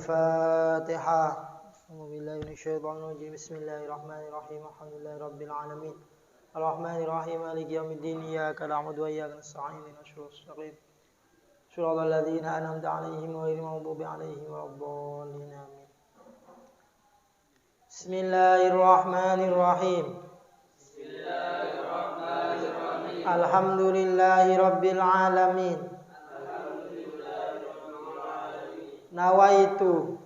Al-Fatihah. A'udzubillahi minasyaitonir rajim. Bismillahirrahmanirrahim. Alhamdulillahirabbil alamin. Arrahmanirrahim. Maliki yaumiddin. Iyyaka na'budu wa iyyaka nasta'in. Ihdinas siratal mustaqim. Shiratal ladzina an'amta 'alaihim ghairil maghdubi 'alaihim waladdallin. Amin. Bismillahirrahmanirrahim. Bismillahirrahmanirrahim. Alhamdulillahirabbil alamin. Nawaitu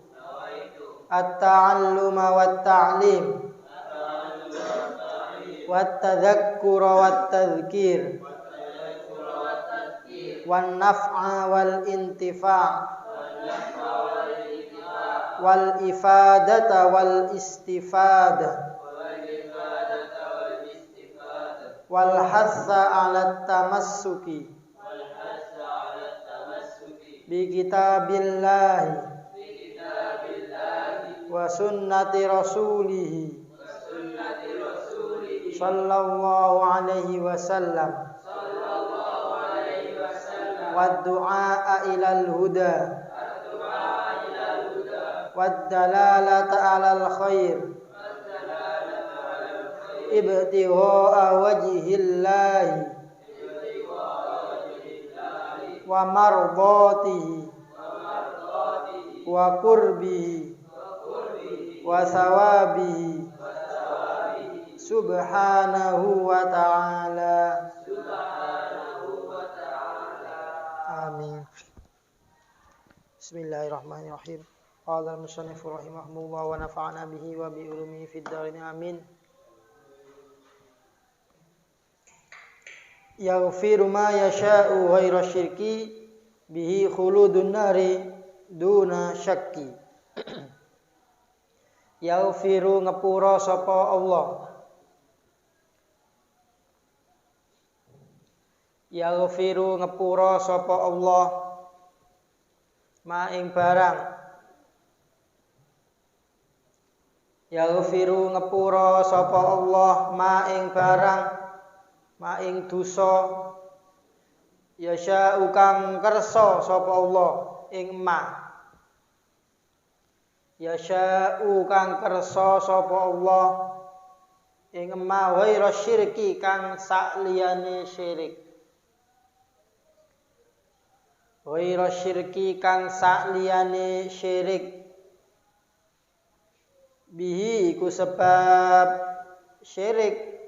at-ta'alluma wat-ta'lim wat-tadhakkura wat-tadhkir wan-naf'a wal-intifa' wal-ifadata wal-istifada wal-hassa 'ala tamassuki bi kitabillahi wa sunnati rasulih sallallahu alaihi wasallam wa du'a ilal huda wa dalalata alal khair ibtigha'a wajhillahi wa mardatihi wa qurbihi wa sawabihi subhanahu wa ta'ala. Amin. Bismillahirrahmanirrahim. Qala al-musannif rahimahullah wa nafa'ana bihi wa bi ulumihi fid dharain. Amin. Yaghfiru ma yasha'u ghaira syirki bihi khuludun nari duna syakki. Yaghfiru ngepura sapa Allah. Yaghfiru ngepura sapa Allah ma ing barang. Yaghfiru ngepura sapa Allah ma ing barang, ma ing dosa yasha kang kersa sapa Allah ing ma. Yasha kang kersa sapa Allah ing ma ghaira syirki kang sakliyane syirik. Ghaira syirki kang sakliyane syirik. Bihi ku sebab syirik.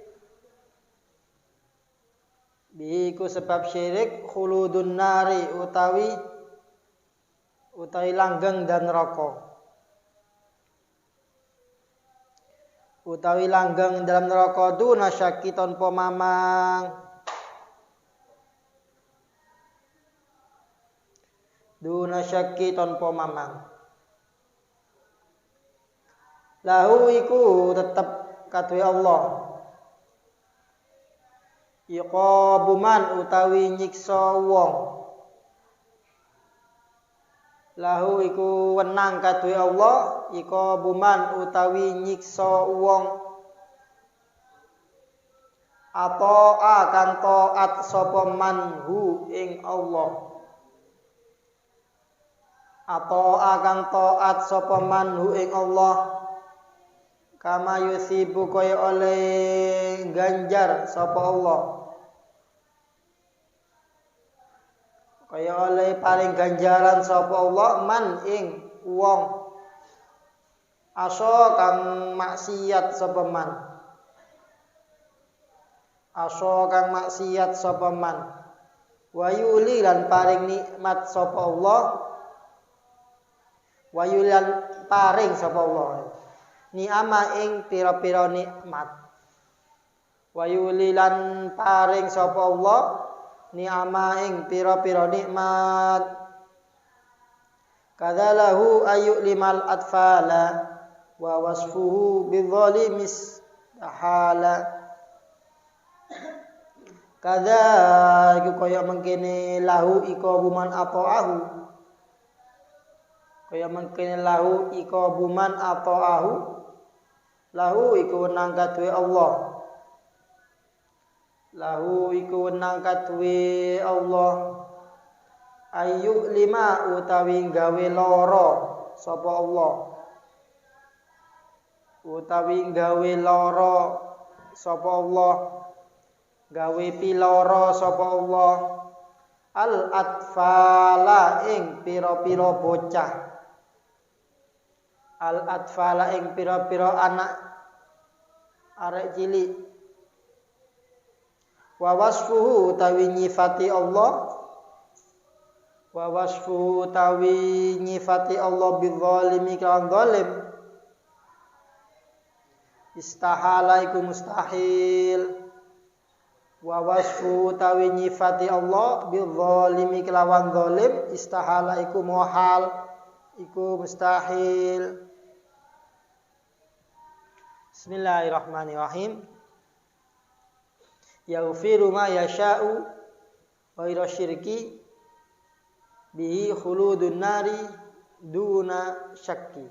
Bihi ku sebab syirik khuludun nari utawi langgeng dan neraka. Utawi langgeng dalam neraka duna syaki tanpa mamang. Duna syaki tanpa mamang. Lahu iku tetep kaduwe Allah. Iqabuman utawi nyiksa wong. Lahu iku wenang kaduwe Allah, iqabuman utawi nyiksa wong. Ata'a kang taat sapa manhu ing Allah. Ata'a kang taat sapa manhu ing Allah. Kama yusibu kaya oleh ganjar sapa Allah. Kaya oleh paling ganjaran sapa Allah man ing wong asa kang maksiat sapa man. Asa kang maksiat sapa man. Wa yuli lan paring nikmat sapa Allah. Wa yuli lan paring sapa Allah. Ni'ama ing pira-pira nikmat. Wa yuli lan paring sapa Allah. Ni'ama ing pira-pira nikmat. Kadzalahu ayyulimal atfala wa wasfuhu bidzalimis tahala. Kadza iku kaya mengkene lahu iqabuman ata'ahu. Kaya mengkene lahu iqabuman ata'ahu. Lahu iku wenang kaduwe Allah. Lahu iku wenang kaduwe Allah. Ayu lima utawi gawe loro sapa Allah. Utawi gawe lara sapa Allah. Gawe piloro sapa Allah. Al atfala ing pira-pira bocah. Al atfala ing pira-pira anak arek cilik. Wa wasfuhu utawi nyifati Allah. Wa wasfuhu utawi nyifati Allah bidzalimi kan zalim. Istahala iku mustahil. Wa wasfu tawi nyifati Allah bidzalimi kelawan zalim istahala iku muhal iku mustahil. Bismillahirrahmanirrahim. Yaghfiru ma yasha'u wa ghairu syirki bihi khuludun nari duna syakki.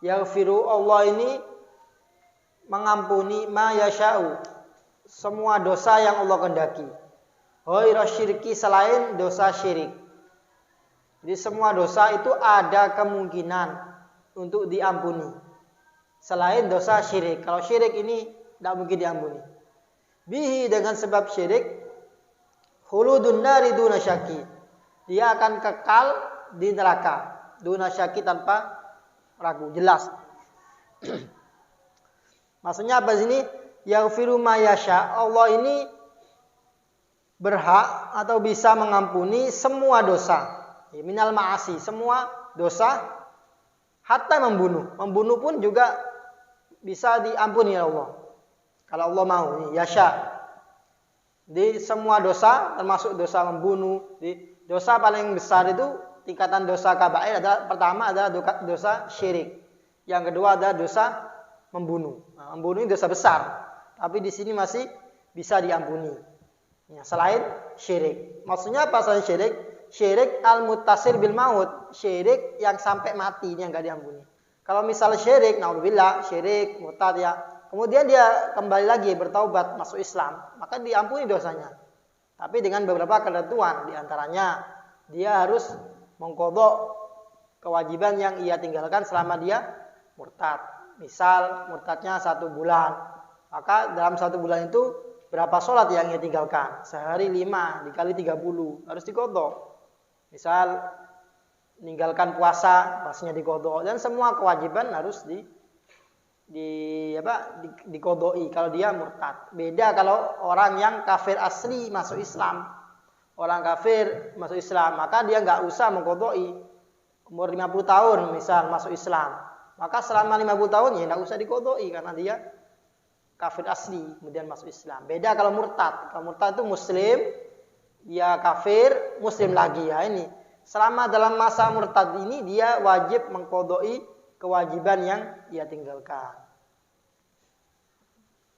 Yaghfiru Allah ini mengampuni ma yasha'u semua dosa yang Allah kehendaki. Ghairu syirki selain dosa syirik. Jadi semua dosa itu ada kemungkinan untuk diampuni. Selain dosa syirik. Kalau syirik ini tidak mungkin diampuni. Bihi dengan sebab syirik khuludun nari duna syaki. Dia akan kekal di neraka. Duna syaki tanpa ragu. Jelas. Maksudnya apa sini? Yaghfiru ma yasha. Allah ini berhak atau bisa mengampuni semua dosa. Minal ma'asi, semua dosa hatta membunuh. Membunuh pun juga bisa diampuni oleh Allah. Kalau Allah mau, yasha. Di semua dosa termasuk dosa membunuh. Di dosa paling besar itu tingkatan dosa kabair adalah pertama adalah dosa syirik. Yang kedua adalah dosa membunuh. Nah, membunuh ini dosa besar. Tapi di sini masih bisa diampuni. Ya, selain syirik. Maksudnya apa selain syirik? Syirik al-muttasir bil maut. Syirik yang sampai mati ini yang enggak diampuni. Kalau misal syirik, naudzubillah, syirik, murtad ya. Kemudian dia kembali lagi bertaubat masuk Islam, maka diampuni dosanya. Tapi dengan beberapa ketentuan, di antaranya dia harus mengqadha kewajiban yang ia tinggalkan selama dia murtad. Misal murtadnya 1 bulan. Maka dalam 1 bulan itu berapa sholat yang ia tinggalkan? Sehari 5 dikali 30 harus diqadha. Misal meninggalkan puasa, puasanya diqadha dan semua kewajiban harus diqadai kalau dia murtad. Beda kalau orang yang kafir asli masuk Islam. Orang kafir masuk Islam, maka dia enggak usah mengqadai. Umur 50 tahun misal masuk Islam. Maka selama 50 tahun ya enggak usah diqadai karena dia kafir asli, kemudian masuk Islam. Beda kalau murtad. Kalau murtad itu muslim, dia kafir, muslim lagi ya ini. Selama dalam masa murtad ini dia wajib mengqadai kewajiban yang ia tinggalkan.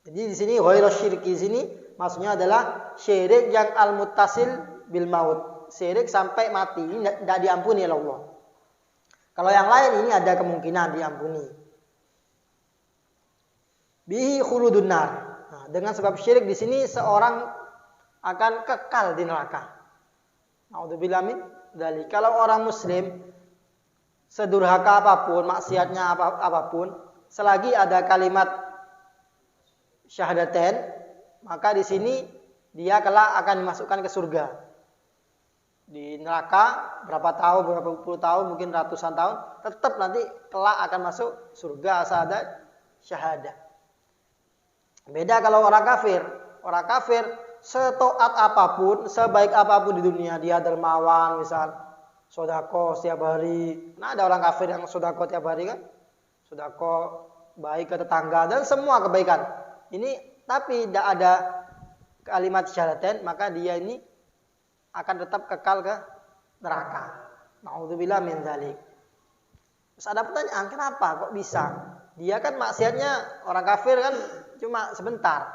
Jadi di sini ghairu syirki sini maksudnya adalah syirik yang al-muttasil bil maut. Syirik sampai mati ini tidak diampuni oleh Allah. Kalau yang lain ini ada kemungkinan diampuni. Bihi khuludun nar. Nah, dengan sebab syirik di sini seorang akan kekal di neraka. Naudzubillah min dzalik. Kalau orang muslim sedurhaka apapun, maksiatnya apapun, selagi ada kalimat syahadatain, maka di sini dia kelak akan dimasukkan ke surga. Di neraka berapa tahun, berapa puluh tahun, mungkin ratusan tahun, tetap nanti kelak akan masuk surga asal ada syahadah. Beda kalau orang kafir. Orang kafir setaat apapun, sebaik apapun di dunia, dia dermawan misal, sedekah setiap hari. Nah, ada orang kafir yang sedekah tiap hari kan? Sedekah baik ke tetangga dan semua kebaikan. Ini tapi tidak ada kalimat syahadatain, maka dia ini akan tetap kekal ke neraka. Naudzubillah min dzalik. Terus ada pertanyaan, kenapa kok bisa? Dia kan maksiatnya orang kafir kan cuma sebentar.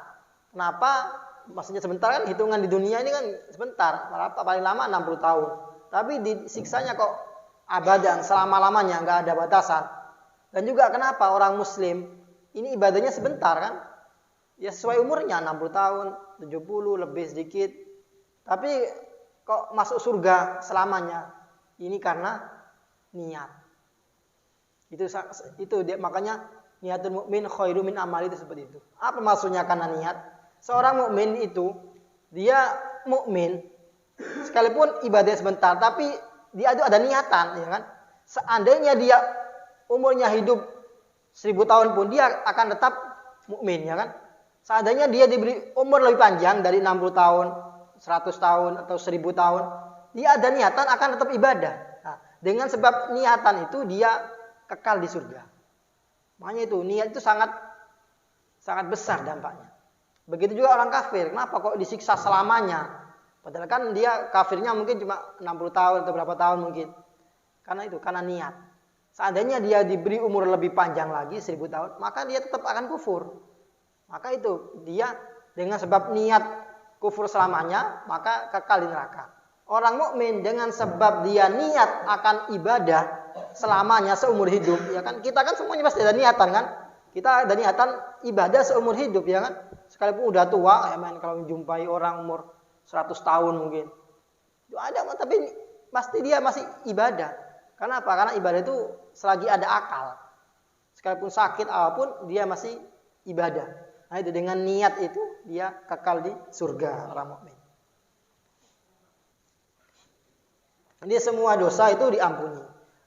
Kenapa? Maksudnya sebentar kan hitungan di dunia ini kan sebentar. Paling lama 60 tahun. Tapi disiksanya kok abadan, selama-lamanya, nggak ada batasan. Dan juga kenapa orang muslim ini ibadahnya sebentar kan? Ya sesuai umurnya 60 tahun, 70 lebih sedikit. Tapi kok masuk surga selamanya? Ini karena niat. Itu dia, makanya niatul mukmin khairu min amali itu seperti itu. Apa maksudnya karena niat? Seorang mukmin itu dia mukmin sekalipun ibadah sebentar, tapi dia itu ada niatan, ya kan? Seandainya dia umurnya hidup 1000 tahun pun dia akan tetap mukmin, ya kan? Seandainya dia diberi umur lebih panjang dari 60 tahun, 100 tahun atau 1000 tahun, dia ada niatan akan tetap ibadah. Nah, dengan sebab niatan itu dia kekal di surga. Makanya itu niat itu sangat besar dampaknya. Begitu juga orang kafir. Kenapa kok disiksa selamanya? Padahal kan dia kafirnya mungkin cuma 60 tahun atau berapa tahun mungkin. Karena niat. Seandainya dia diberi umur lebih panjang lagi 1000 tahun, maka dia tetap akan kufur. Maka itu dia dengan sebab niat kufur selamanya, maka kekal di neraka. Orang mukmin dengan sebab dia niat akan ibadah selamanya seumur hidup, ya kan? Kita kan semuanya pasti ada niatan kan? Kita ada niatan ibadah seumur hidup, ya kan? Sekalipun udah tua, ya man, kalau menjumpai orang umur 100 tahun mungkin. Itu ada, tapi pasti dia masih ibadah. Karena apa? Karena ibadah itu selagi ada akal. Sekalipun sakit apapun, dia masih ibadah. Nah, itu dengan niat itu dia kekal di surga orang mukmin. Jadi semua dosa itu diampuni.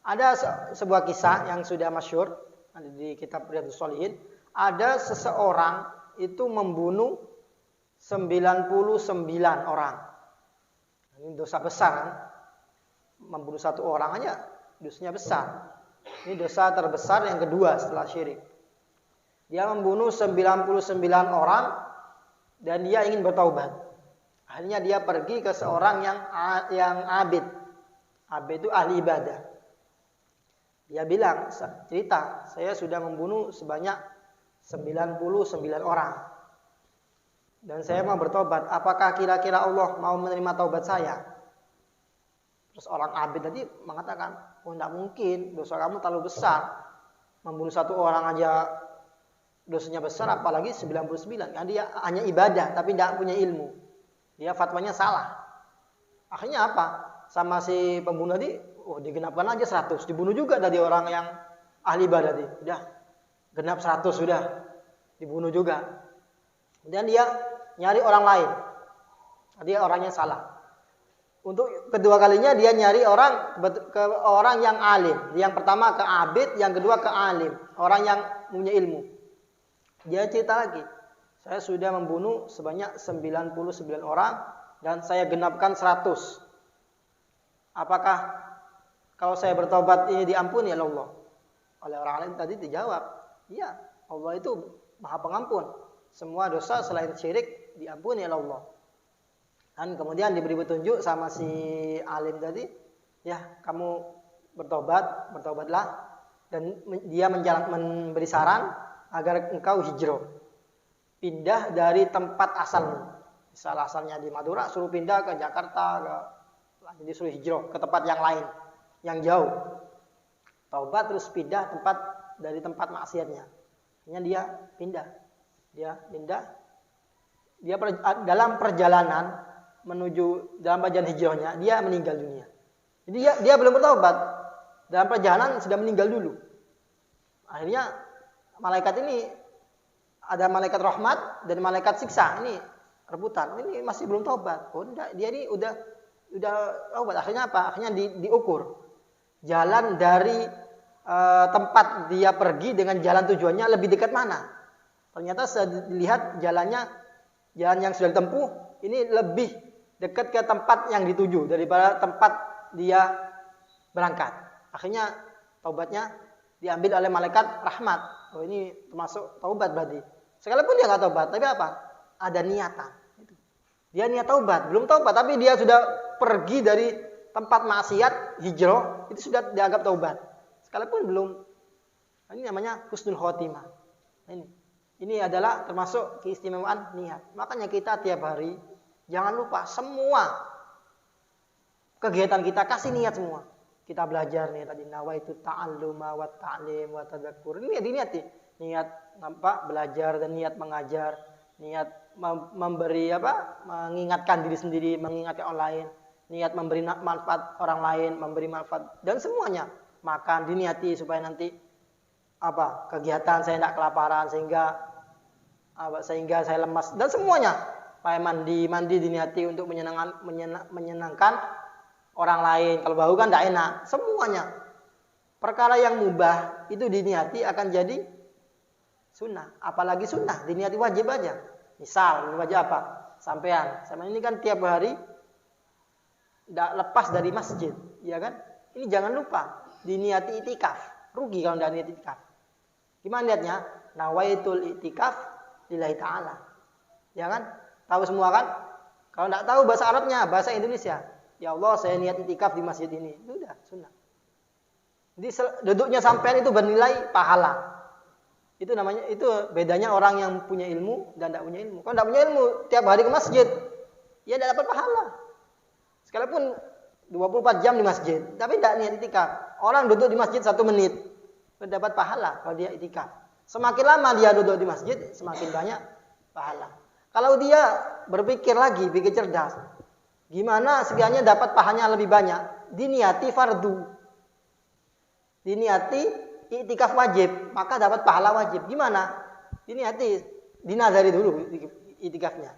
Ada sebuah kisah yang sudah masyhur di kitab Riyadhus Shalihin. Ada seseorang itu membunuh 99 orang. Ini dosa besar kan? Membunuh satu orang aja dosanya besar. Ini dosa terbesar yang kedua setelah syirik. Dia membunuh 99 orang dan dia ingin bertaubat. Akhirnya dia pergi ke seorang yang abid. Abid itu ahli ibadah. Dia bilang, cerita, saya sudah membunuh sebanyak 99 orang. Dan saya mau bertobat. Apakah kira-kira Allah mau menerima taubat saya? Terus orang abid tadi mengatakan, oh tidak mungkin, dosa kamu terlalu besar. Membunuh satu orang aja dosanya besar, apalagi 99. Kan dia hanya ibadah, tapi tidak punya ilmu. Dia fatwanya salah. Akhirnya apa? Sama si pembunuh tadi, oh digenapkan aja 100. Dibunuh juga dari orang yang ahli ibadah tadi. Udah, genap 100 sudah. Dibunuh juga. Kemudian dia nyari orang lain. Dia orangnya salah. Untuk kedua kalinya dia nyari ke orang yang alim. Yang pertama ke abid, yang kedua ke alim. Orang yang punya ilmu. Dia cerita lagi. Saya sudah membunuh sebanyak 99 orang dan saya genapkan 100. Apakah kalau saya bertobat ini diampuni oleh Allah? Oleh orang lain tadi dijawab, iya, Allah itu Maha Pengampun. Semua dosa selain syirik diampuni oleh Allah. Dan kemudian diberi petunjuk sama si alim tadi, ya kamu bertobatlah. Dan dia memberi saran agar engkau hijrah. Pindah dari tempat asalmu. Misal asalnya di Madura, suruh pindah ke Jakarta, jadi suruh hijrah ke tempat yang lain, yang jauh. Taubat terus pindah dari tempat maksiatnya. Hanya dia pindah. Dia dalam perjalanan menuju dalam perjalanan hijrahnya, dia meninggal dunia. Jadi dia belum bertaubat. Dalam perjalanan sudah meninggal dulu. Akhirnya malaikat ini ada malaikat rahmat dan malaikat siksa. Ini rebutan. Ini masih belum taubat. Oh, enggak, dia ini udah taubat. Akhirnya apa? Akhirnya diukur. Jalan dari tempat dia pergi dengan jalan tujuannya lebih dekat mana? Ternyata saya dilihat jalan yang sudah ditempuh ini lebih dekat ke tempat yang dituju daripada tempat dia berangkat. Akhirnya taubatnya diambil oleh malaikat rahmat. Oh, ini termasuk taubat berarti. Sekalipun dia nggak taubat, tapi apa? Ada niatan. Dia niat taubat, belum taubat, tapi dia sudah pergi dari tempat maksiat, hijrah, itu sudah dianggap taubat. Sekalipun belum. Ini namanya husnul khotimah. Ini adalah termasuk keistimewaan niat. Makanya kita tiap hari jangan lupa semua kegiatan kita kasih niat semua. Kita belajar nih tadi nawaitu ta'alluma wa ta'lim wa tadzakur. Ini niat nih. Niat belajar dan niat mengajar, niat memberi mengingatkan diri sendiri, mengingatkan orang lain, niat memberi manfaat orang lain, memberi manfaat dan semuanya. Makan diniati supaya nanti kegiatan, saya tidak kelaparan sehingga saya lemas, dan semuanya. Kayak mandi diniati untuk menyenangkan orang lain. Kalau bau kan tidak enak. Semuanya perkara yang mubah itu diniati akan jadi sunnah. Apalagi sunnah diniati wajib aja. Misal wajib apa? Sampean ini kan tiap hari tidak lepas dari masjid, ya kan? Ini jangan lupa diniati itikaf. Rugi kalau tidak niat itikaf. Gimana niatnya? Nawaitul itikaf lillahi ta'ala. Ya kan? Tahu semua kan? Kalau tidak tahu bahasa Arabnya, bahasa Indonesia. Ya Allah, saya niat itikaf di masjid ini. Itu sudah sunnah. Jadi duduknya sampean itu bernilai pahala. Itu bedanya orang yang punya ilmu dan tidak punya ilmu. Kalau tidak punya ilmu, tiap hari ke masjid, ya tidak dapat pahala. Sekalipun 24 jam di masjid, tapi tidak niat itikaf. Orang duduk di masjid 1 menit, mendapat pahala kalau dia itikaf. Semakin lama dia duduk di masjid, semakin banyak pahala. Kalau dia berpikir lagi, pikir cerdas, gimana sekiranya dapat pahalanya lebih banyak? Diniati fardu, diniati iktikaf wajib, maka dapat pahala wajib. Gimana? Diniati, dinadari dulu iktikafnya.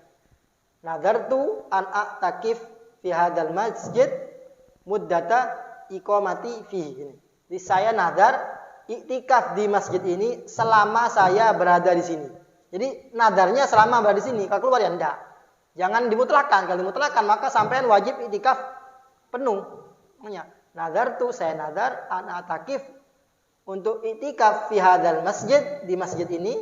Nadartu an a'takif fi hadzal masjid muddata iqamati fihi. Jadi saya nadar iktikaf di masjid ini selama saya berada di sini. Jadi nadarnya selama berada di sini. Kalau keluar ya enggak. Jangan dimutlakan. Kalau dimutlakan maka sampean wajib iktikaf penuh. Makanya nadartu, saya nadar an a'takif untuk iktikaf fi hadzal masjid, di masjid ini,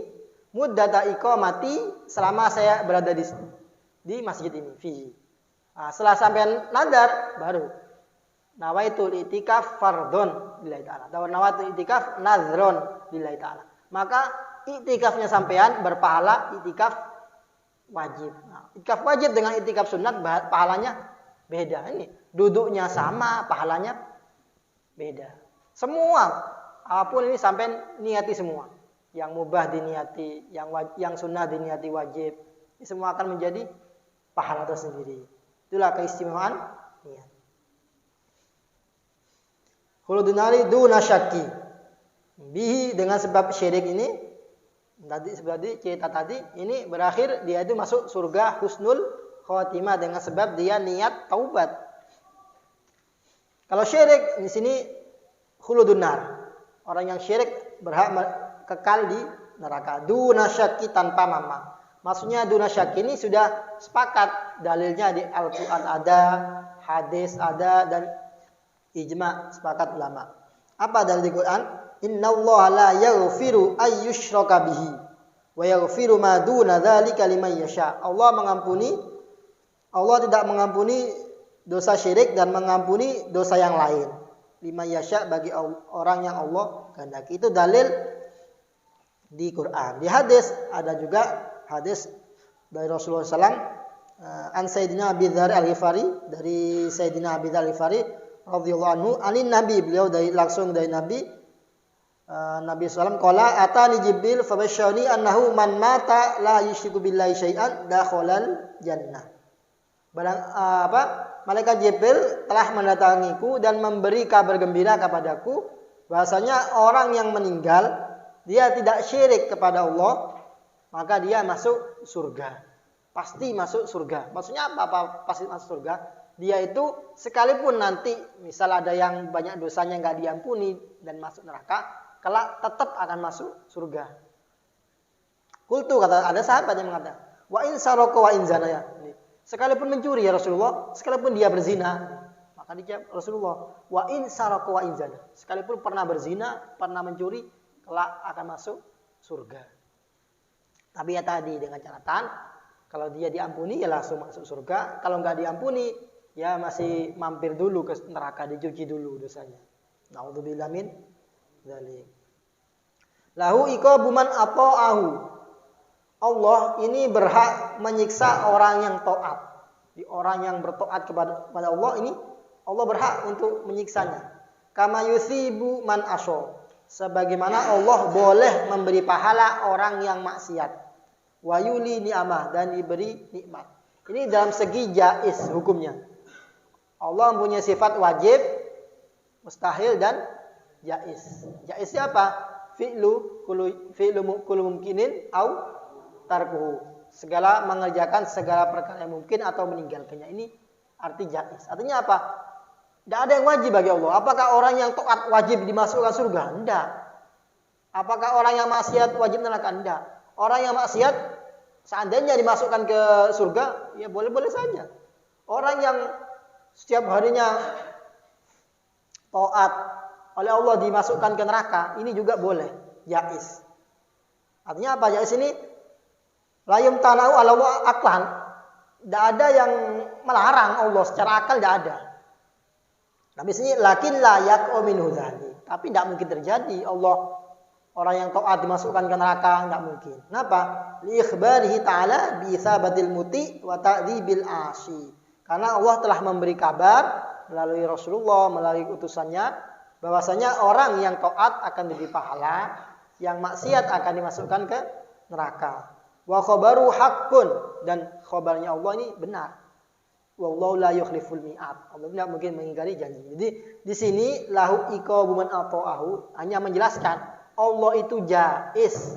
muddata iqamati, selama saya berada di masjid ini, fi. Nah, setelah sampean nadar baru nawaitul iktikaf fardhon lillahi ta'ala. Nawaitul iktikaf nadhron lillahi ta'ala. Maka iktikafnya sampean berpahala iktikaf wajib. Nah, iktikaf wajib dengan iktikaf sunat pahalanya beda. Ini duduknya sama, pahalanya beda. Semua apapun ini sampai niati semua. Yang mubah diniati, yang sunnah diniati wajib. Ini semua akan menjadi pahala tersendiri. Itulah keistimewaan niat. Khuludunari duna syakki. Bihi, dengan sebab syirik ini, seperti cerita tadi, ini berakhir dia itu masuk surga husnul khotimah dengan sebab dia niat taubat. Kalau syirik di sini khuludunar. Orang yang syirik berhak kekal di neraka. Duna syakki, tanpa mama. Maksudnya duna syakki ini sudah sepakat. Dalilnya di Al-Quran ada, hadis ada, dan ijma sepakat ulama. Apa dalil di Quran? Innallaha la yaghfiru ayyushraka bihi wa yaghfiru ma duna dzalika liman yasha. Allah tidak mengampuni dosa syirik dan mengampuni dosa yang lain. Liman yasha, bagi orang yang Allah kehendaki. Itu dalil di Quran. Di hadis ada juga hadis dari Rasulullah SAW, an Sayyidina Abi Dzar Al-Ghifari, dari Sayyidina Abi Dzar Al-Ghifari radhiyallahu anhu, anin Nabi, beliau langsung dari Nabi SAW, qala atani Jibril fabasyarani annahu man mata la yusyriku billahi syai'an dakhalal jannah. Malaikat Jibril telah mendatangiku dan memberi kabar gembira kepadaku bahasanya orang yang meninggal dia tidak syirik kepada Allah, maka dia masuk surga. Pasti masuk surga. Maksudnya apa pasti masuk surga? Dia itu sekalipun nanti misal ada yang banyak dosanya enggak diampuni dan masuk neraka, kelak tetap akan masuk surga. Qultu, kata ada sahabat yang mengatakan, wa in saraka wa in zana, ya. Sekalipun mencuri ya Rasulullah, sekalipun dia berzina, maka dijawab Rasulullah, wa in saraka wa in zana. Sekalipun pernah berzina, pernah mencuri, kelak akan masuk surga. Tapi ya tadi dengan catatan, kalau dia diampuni ya langsung masuk surga, kalau enggak diampuni ya masih mampir dulu ke neraka, dicuci dulu dosanya. Nauzubillah min dzalik. Lahu iqabu man ata'ahu. Allah ini berhak menyiksa orang yang taat. Orang yang bertaat kepada Allah ini Allah berhak untuk menyiksanya. Kama yusibu man asya. Sebagaimana Allah boleh memberi pahala orang yang maksiat. Wa yuli ni'amah, dan diberi nikmat. Ini dalam segi jaiz hukumnya. Allah mempunyai sifat wajib, mustahil, dan jaiz. Jaiznya apa? fi'lu mumkinin au tarkuhu. Mengerjakan segala perkara yang mungkin atau meninggalkannya. Ini arti jaiz. Artinya apa? Tidak ada yang wajib bagi Allah. Apakah orang yang taat wajib dimasukkan surga? Tidak. Apakah orang yang maksiat wajib neraka? Tidak. Orang yang maksiat seandainya dimasukkan ke surga, ya boleh-boleh saja. Orang yang setiap harinya taat oleh Allah dimasukkan ke neraka, ini juga boleh, jaiz. Artinya apa? Jaiz ini la yumtana'u ala aqlan. Tidak ada yang melarang Allah secara akal, tidak ada. Tapi sini lakin la yaq'u minhu dzalik. Tapi tidak mungkin terjadi Allah orang yang taat dimasukkan ke neraka, tidak mungkin. Kenapa? Li ikhbarihi ta'ala bi itsabatil muti wa ta'dzibil 'asi. Karena Allah telah memberi kabar melalui Rasulullah, melalui utusannya, bahwasanya orang yang taat akan diberi pahala, yang maksiat akan dimasukkan ke neraka. Wa khabaru haqqun, dan khabarnya Allah ini benar. Wallahu la yukhliful mi'ad. Allah tidak mungkin mengingkari janji. Jadi di sini lahu iqabu man ata'ahu hanya menjelaskan Allah itu jaiz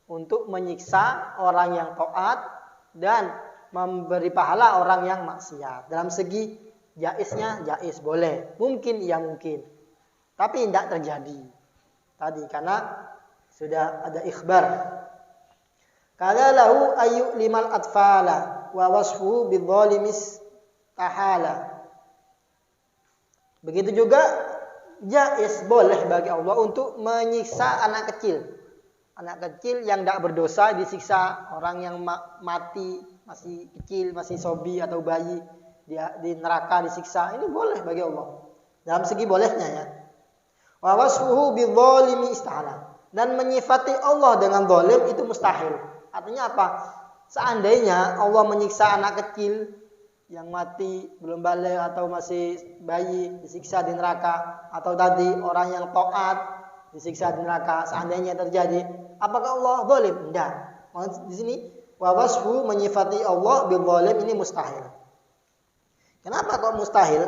untuk menyiksa orang yang taat dan memberi pahala orang yang maksiat. Dalam segi jaiznya jaiz boleh, mungkin ya mungkin. Tapi tidak terjadi. Tadi karena sudah ada ikhbar. Kala lahu ayu limal atfala wa wasfu bidzalimis tahala. Begitu juga jaiz boleh bagi Allah untuk menyiksa anak kecil. Anak kecil yang tidak berdosa disiksa, orang yang mati masih kecil, masih sobi atau bayi dia di neraka disiksa. Ini boleh bagi Allah. Dalam segi bolehnya ya. Wa wasfuhu bidzalimi istahala. Dan menyifati Allah dengan zalim itu mustahil. Artinya apa? Seandainya Allah menyiksa anak kecil yang mati belum balik atau masih bayi disiksa di neraka, atau tadi orang yang taat disiksa di neraka, seandainya terjadi, apakah Allah zalim? Tidak. Di sini wa wasfu menyifati Allah bil zalim ini mustahil. Kenapa kok mustahil?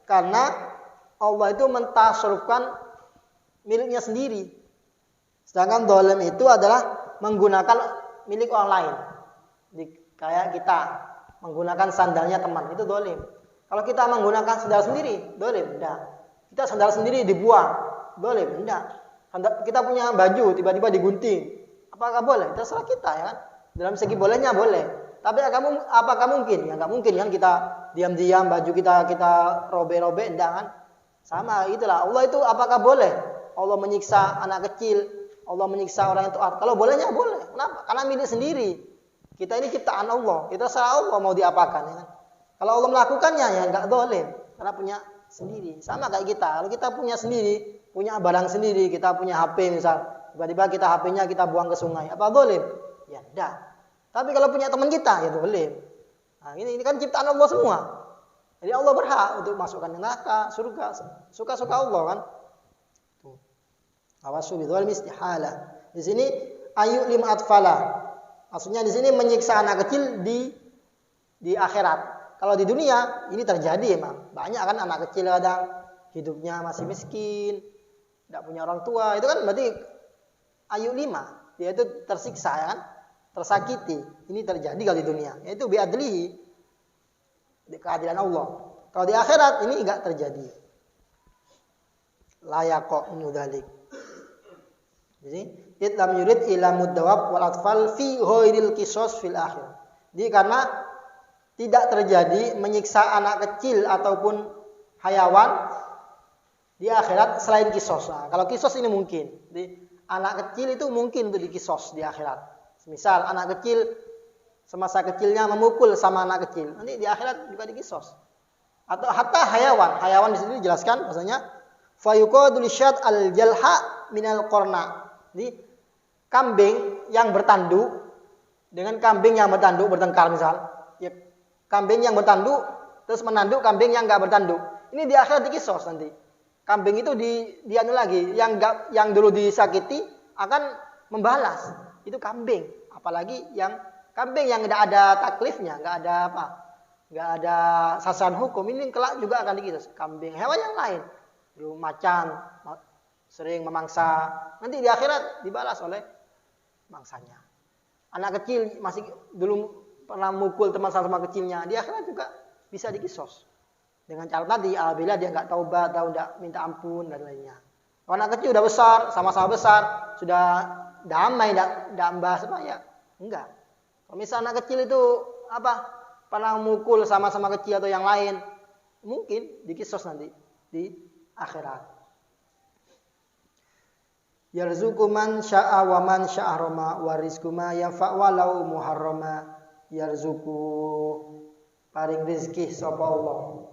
Karena Allah itu mentasarrufkan miliknya sendiri. Sedangkan zalim itu adalah menggunakan milik orang lain. Kayak kita menggunakan sandalnya teman, itu zalim. Kalau kita menggunakan sandal sendiri, zalim. Tidak. Kita sandal sendiri dibuang, zalim. Tidak. Kita punya baju tiba-tiba digunting, apakah boleh? Terserah kita ya kan. Dalam segi bolehnya boleh. Tapi apakah mungkin? Ya nggak mungkin kan kita diam-diam baju kita robek-robek, tidak kan? Sama itulah. Allah itu apakah boleh? Allah menyiksa anak kecil, Allah menyiksa orang yang taat. Kalau bolehnya boleh. Kenapa? Karena milik sendiri. Kita ini ciptaan Allah. Kita serah Allah mau diapakan ya kan? Kalau Allah melakukannya ya nggak zalim, karena punya sendiri. Sama kayak kita. Kalau kita punya sendiri, punya barang sendiri, kita punya HP misal, tiba-tiba kita HP-nya kita buang ke sungai, apa zalim? Ya enggak. Tapi kalau punya teman kita ya zalim. Nah, ini kan ciptaan Allah semua. Jadi Allah berhak untuk masukkan neraka, surga, suka-suka Allah kan. Awasu bidzal istihala. Di sini ayu lim atfala. Maksudnya di sini menyiksa anak kecil di akhirat. Kalau di dunia ini terjadi emang. Banyak kan anak kecil kadang hidupnya masih miskin, tidak punya orang tua. Itu kan berarti ayu 5, dia itu tersiksa ya kan? Tersakiti. Ini terjadi kalau di dunia. Yaitu biadlihi, di keadilan Allah. Kalau di akhirat ini enggak terjadi. La yaqa'u min dzalik. Jadi, lam yurid ila mudawab wal atfal fi ghairil qisas fil akhir. Jadi karena tidak terjadi menyiksa anak kecil ataupun hayawan di akhirat selain kisos. Nah, kalau kisos ini mungkin. Jadi, anak kecil itu mungkin untuk dikisos di akhirat. Misal anak kecil semasa kecilnya memukul sama anak kecil, nanti di akhirat juga dikisos. Atau hatta hayawan di sini dijelaskan bahasanya fayuqadul syat al-jalha minal qarna. Jadi kambing yang bertanduk dengan kambing yang bertanduk bertengkar misal, ya, kambing yang bertanduk terus menanduk kambing yang enggak bertanduk. Ini di akhirat dikisos nanti. Kambing itu dianu lagi, yang dulu disakiti akan membalas. Itu kambing, apalagi yang kambing yang tidak ada taklifnya, enggak ada apa? Enggak ada sasaran hukum, ini kelak juga akan dikisos. Kambing hewan yang lain, macan, sering memangsa, nanti di akhirat dibalas oleh mangsanya. Anak kecil masih dulu pernah mukul teman sama kecilnya, di akhirat juga bisa dikisos. Dengan cara tadi, apabila dia nggak taubat, atau nggak minta ampun dan lainnya. Kalau anak kecil udah besar, sama-sama besar, sudah damai, nggak membahas apa ya? Enggak. Kalau misalnya anak kecil itu pernah mukul sama-sama kecil atau yang lain, mungkin dikisos nanti di akhirat. Yarzuqu man syaa wa man syaa rama wa rizqu ma yafa walau muharrama. Yarzuqu paring rizki sapa Allah.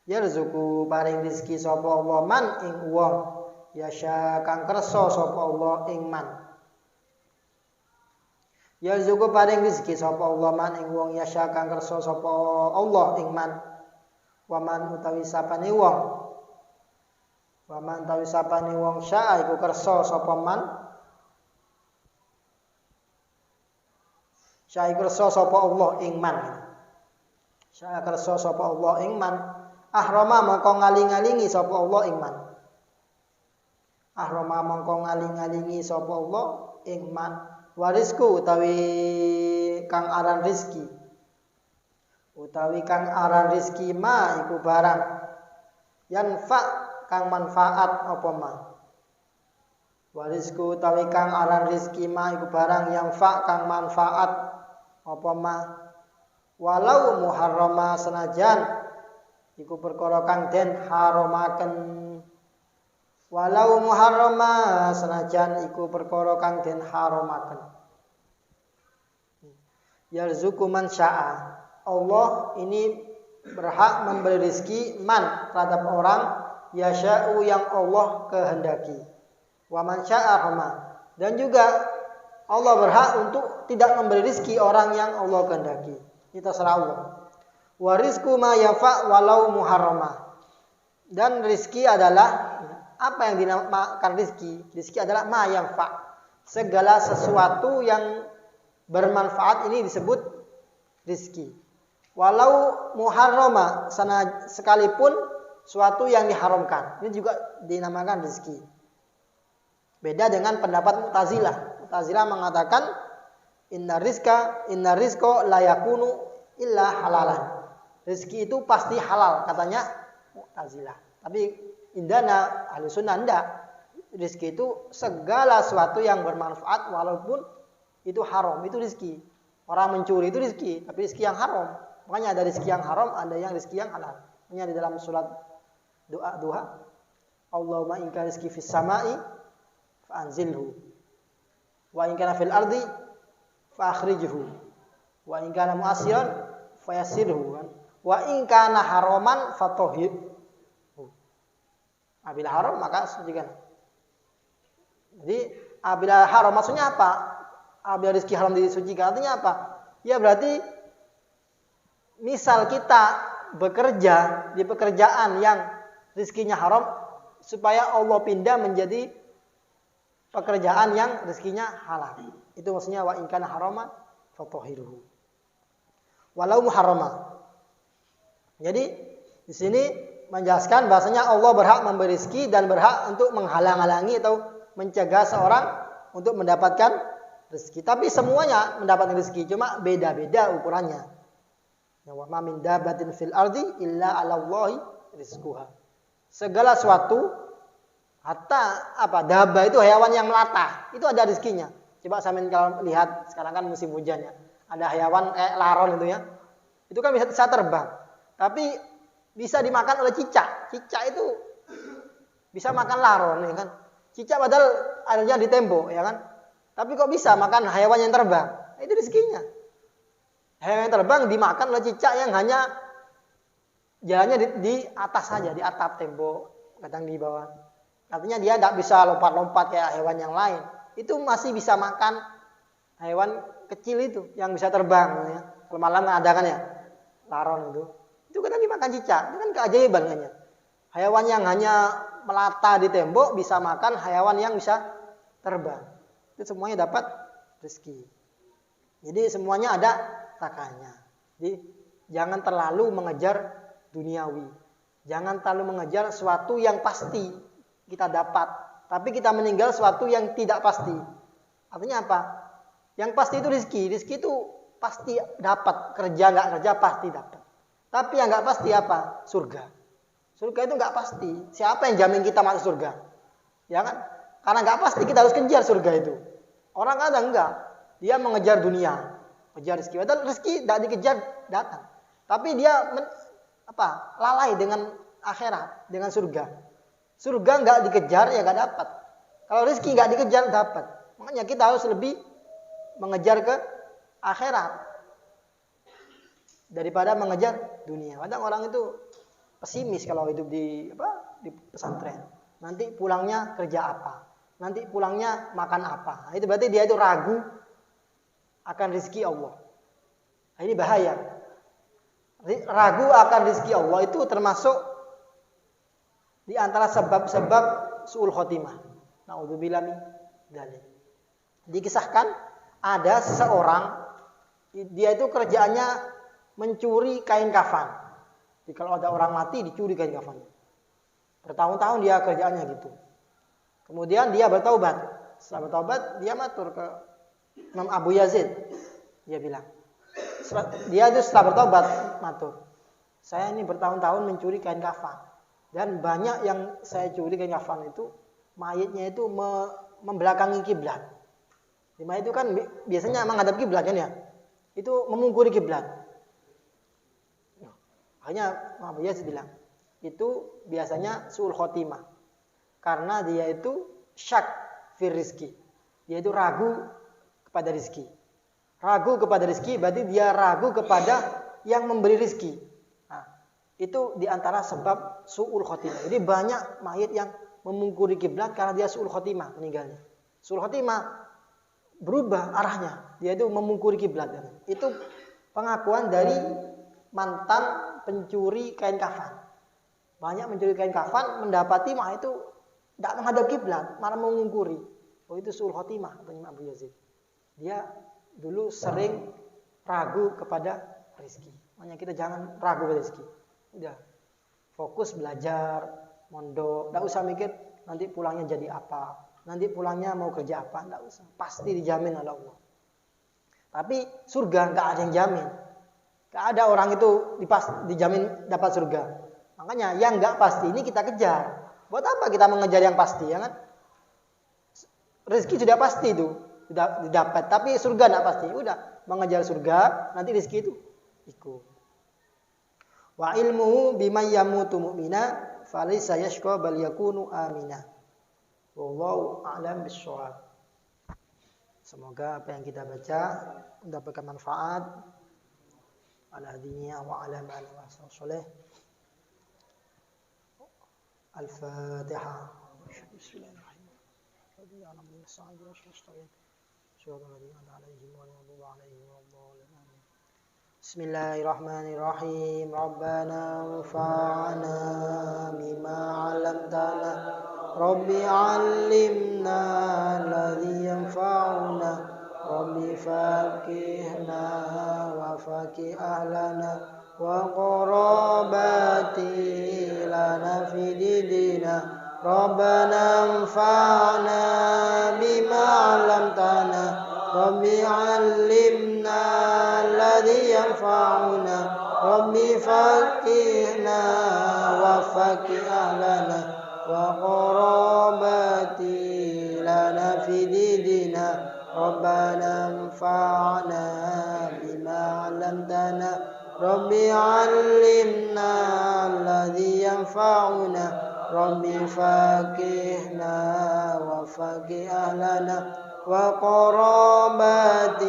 Yarzuqu paring rizki sapa Allah man ing wong yasha kang kersa sapa Allah ing man. Yarzuqu paring rizki sapa Allah man ing wong yasha kang kersa sapa Allah ing man. Wa man utawi sapane wong. Wa man utawi sapane wong syaa iku kersa sapa man. Syaa kersa sapa Allah ing man. Syaa kersa sapa Allah ing man. Ahrama mongko ngaling-alingi sapa Allah ing man. Ahrama mongko ngaling-alingi sapa Allah ing man. Warisku utawi kang aran rizki. Utawi kang aran rizki ma iku barang yanfa kang manfaat apa ma. Warisku utawi kang aran rizki ma iku barang yanfa kang manfaat apa ma. Walau muharrama senajan iku perkara kang den haramaken. Walau muharrama senajan iku perkara kang den haramaken. Yarzuqu man syaa. Allah ini berhak memberi rezeki man terhadap orang yasha'u yang Allah kehendaki. Wa man syaa rama. Dan juga Allah berhak untuk tidak memberi rezeki orang yang Allah kehendaki. Itu terserah Allah. Wa rizqu ma yafa walau muharrama. Dan rizki adalah apa yang dinamakan rizki? Rizki adalah ma yanfa. Segala sesuatu yang bermanfaat ini disebut rizki. Walau muharrama sekalipun suatu yang diharamkan. Ini juga dinamakan rizki. Beda dengan pendapat Mu'tazilah. Mu'tazilah mengatakan inna rizqa la yakunu illa halalan. Rizki itu pasti halal katanya Mu'tazilah. Tapi indana ahli sunnah enggak. Rizki itu segala sesuatu yang bermanfaat walaupun itu haram, itu rizki. Orang mencuri itu rizki, tapi rizki yang haram. Makanya ada rizki yang haram, ada yang rizki yang halal. Makanya di dalam surat doa duha, Allahumma in kana rizki fis sama'i fa anzilhu. Wa in kana fil ardi fa akhrijhu. Wa in kana mu'assiran fa yassirhu. Wa in kana haraman fa tahhirhu. Apabila haram maka sucikan. Jadi apabila haram maksudnya apa? Apabila rezeki haram disucikan artinya apa? Ya berarti misal kita bekerja di pekerjaan yang rezekinya haram supaya Allah pindah menjadi pekerjaan yang rezekinya halal. Itu maksudnya wa in kana haraman fatahhiruhu. Walau muharrama. Jadi di sini menjelaskan bahasanya Allah berhak memberi rezeki dan berhak untuk menghalang-halangi atau mencegah seorang untuk mendapatkan rezeki. Tapi semuanya mendapatkan rezeki, cuma beda-beda ukurannya. Wa ma min dabbatin fil ardi illa 'ala Allahi rizquha. Segala sesuatu hatta dabba itu hewan yang melata, itu ada rezekinya. Coba sampean kalau lihat sekarang kan musim hujan ya. Ada hewan kayak laron itu ya. Itu kan bisa terbang. Tapi bisa dimakan oleh cicak. Cicak itu bisa makan laron ya kan. Cicak padahal adanya di tembok ya kan. Tapi kok bisa makan hewan yang terbang? Itu rezekinya. Hewan yang terbang dimakan oleh cicak yang hanya jalannya di atas saja, di atap tembok, kadang di bawah. Artinya dia tidak bisa lompat-lompat kayak hewan yang lain. Itu masih bisa makan hewan kecil itu yang bisa terbang. Ya. Kalau malam ada kan ya, laron itu. Itu kadang dimakan cicak. Itu kan keajaiban kayaknya. Hewan yang hanya melata di tembok bisa makan hewan yang bisa terbang. Itu semuanya dapat rezeki. Jadi semuanya ada takarannya. Jadi jangan terlalu mengejar duniawi. Jangan terlalu mengejar sesuatu yang pasti. kita dapat. Tapi kita meninggal suatu yang tidak pasti. Artinya apa? Yang pasti itu rezeki. Rezeki itu pasti dapat. Kerja nggak kerja pasti dapat. Tapi yang nggak pasti apa? Surga. Surga itu nggak pasti. Siapa yang jamin kita masuk surga? Ya kan? Karena nggak pasti kita harus kejar surga itu. Orang kadang enggak. Dia mengejar dunia. Kejar rezeki. Padahal rezeki tidak dikejar datang. Tapi dia lalai dengan akhirat, dengan surga. Surga nggak dikejar ya nggak dapat. Kalau rezeki nggak dikejar dapat. Makanya kita harus lebih mengejar ke akhirat daripada mengejar dunia. Kadang orang itu pesimis kalau hidup di pesantren. Nanti pulangnya kerja apa? Nanti pulangnya makan apa? Nah, itu berarti dia itu ragu akan rezeki Allah. Nah, ini bahaya. Ragu akan rezeki Allah itu termasuk di antara sebab-sebab su'ul khotimah. Na'udzubillah min dzalik. Dikisahkan ada seseorang, dia itu kerjaannya mencuri kain kafan. Jadi kalau ada orang mati dicuri kain kafannya. Bertahun-tahun dia kerjaannya gitu. Kemudian dia bertaubat. Setelah bertaubat dia matur ke Imam Abu Yazid. Dia bilang, dia itu setelah bertaubat matur, saya ini bertahun-tahun mencuri kain kafan. Dan banyak yang saya curi kain kafan itu, mayitnya itu membelakangi kiblat. Mayit itu kan biasanya menghadap kiblat kan ya. Itu memungkuri kiblat. Hanya Abu Yazid bilang, itu biasanya su'ul khotimah. Karena dia itu syak fir rizki. Dia itu ragu kepada rizki. Ragu kepada rizki berarti dia ragu kepada yang memberi rizki. Nah, itu diantara sebab su'ul khotimah. Jadi banyak mayit yang memungkuri kiblat karena dia su'ul khotimah meninggalnya. Su'ul khotimah berubah arahnya. Dia itu memungkuri kiblat. Itu pengakuan dari mantan pencuri kain kafan. Banyak mencuri kain kafan mendapati mah itu tidak menghadap kiblat, malah mengungkuri. Oh itu su'ul khotimah katanya Abu Yazid. Dia dulu sering ragu kepada rezeki. Makanya kita jangan ragu kepada rezeki. Udah fokus belajar, mondok, tidak usah mikir nanti pulangnya jadi apa. Nanti pulangnya mau kerja apa, tidak usah. Pasti dijamin oleh Allah. Tapi surga nggak ada yang jamin. Nggak ada orang itu dijamin dapat surga. Makanya yang nggak pasti ini kita kejar. Buat apa kita mengejar yang pasti, ya kan? Rezeki sudah pasti itu, sudah didapat. Tapi surga nggak pasti. Udah mengejar surga, nanti rezeki itu ikut. Wa ilmuhu bima yamutu mu'mina, falaysa yashqa bal yakunu amina. Wallahu a'lam bishawab. Semoga apa yang kita baca mendapatkan manfaat. Ala hadinya wa ala ma'al wasallam. Al-Fatihah. Bismillahirrahmanirrahim. Rabbana anfa'na bima 'allamtana. Rabbi 'allimna alladhi yanfa'una. Rabbi faqihna wa faqih ahlana wa qarabati lana fi dinina. Rabbana anfa'na bima 'allamtana. Rabbi 'allimna alladhi yanfa'una. Rabbi faqihna wa faqih ahlana wa qarabati lana fi dinina. Rabbana anfa'na bima 'allamtana. Rabbi 'allimna alladhi yanfa'una. Rabbi faqihna wa faqih ahlana wa qarabati